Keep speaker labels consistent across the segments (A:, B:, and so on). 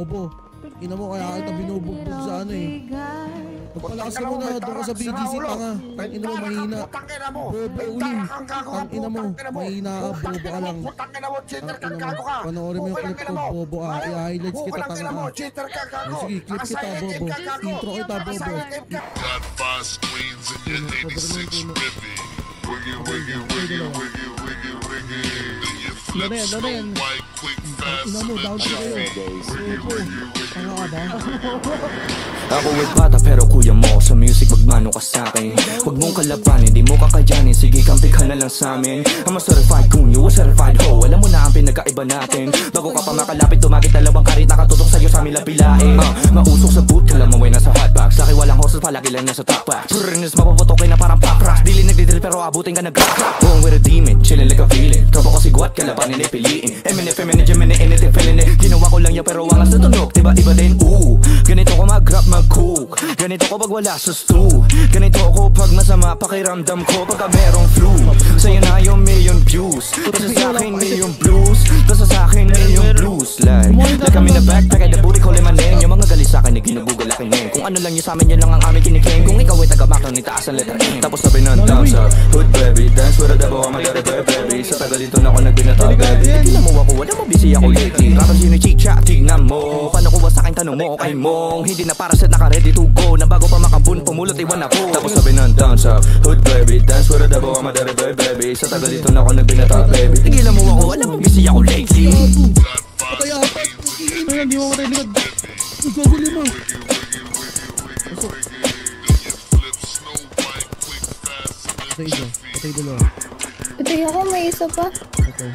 A: bobo. Ina mo kaya kita binubugbog sa ano eh. Pagpalakas mo na, doon ka sa BGC tanga. Ang ina mo mahina. Bobo uling. Ang ina mo, mahina ka, bobo ka lang. Ang ina mo, panoorin mo yung clip ko, bobo ka. I-highlights kita tanga ka. Sige, clip kita, bobo. Intro kita, bobo.
B: Got 5 screens in your 86 Rivi. Wiggy, wiggy, wiggy, wiggy, wiggy, wiggy. Do you flip slow, white, quick, fast, and jiffy? Wiggy, wiggy, wiggy, wiggy.
C: Ako ay bata pero kuya mo sa music magmano ka sa'kin. Huwag mong kalabanin, di mo kakayanin. Sige kampi ka na lang sa'min. I'm a certified kunyo, a certified ho. Alam mo na ang pinagkaiba natin. Bago ka pa makalapit, tumagit dalawang karit. Nakatutok sa'yo sa aming lapilain. Mausok sa boot, kalamaway na sa hotbox. Laki walang horses, palagi lang nasa top box. Purinis, mapaputokin na parang pop rock. Dili nagdidrill pero abutin ka nag-rock. Going with a demon, chillin' like a feeling. Tropa ko si Guat, kalabanin ay piliin. Eminem, feminine, gemini, anything, feeling it. Ginawa ko lang yan pero wangas na tunog. Diba iba din, ganito ko mag-rap, mag-cook. Ganito ko pag wala sa stew. Ganito ko pag masama pakiramdam ko pagka merong flu. Sa'yo na yung million views. Basta sa'kin million blues. Basta sa'kin million blues. Like kami na backpack at the booty ko limanin. Yung mga galis sa'kin ay ginubugal akin eh. Kung ano lang yun sa'min yun lang ang aming kiniklaim. Kung ikaw ay taga-macron itaas ang letter M. Tapos sabi ng down sa hood baby. Dance with a devil I'm a dirty baby. Sa tagal dito na ako nagbinata baby. Tigilan mo ako, wala mo busy ako lately. Rappers yun yung chicha, tignan mo. Paano ko ba sa'kin tanong mo kay Mong. Hindi na para set naka-ready to go. Na bago pa makabun, pumulot iwan ako. Tapos sabi ng down sa hood baby. Dance with a devil I'm a dirty baby. Sa tagal dito na ako nagbinata baby. Tigilan mo ako, wala mo busy ako lately.
A: Patay apat. Hindi mo matay likod. Gaguli mo. Pasok. Patay isa. Patay dalawa.
D: Patay ako, may isa pa.
A: Okay.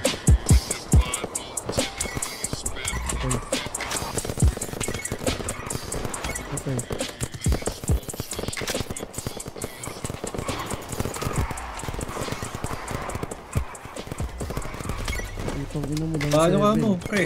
A: Okay. Itong ino mo lang.
E: Paano ka mo, pre?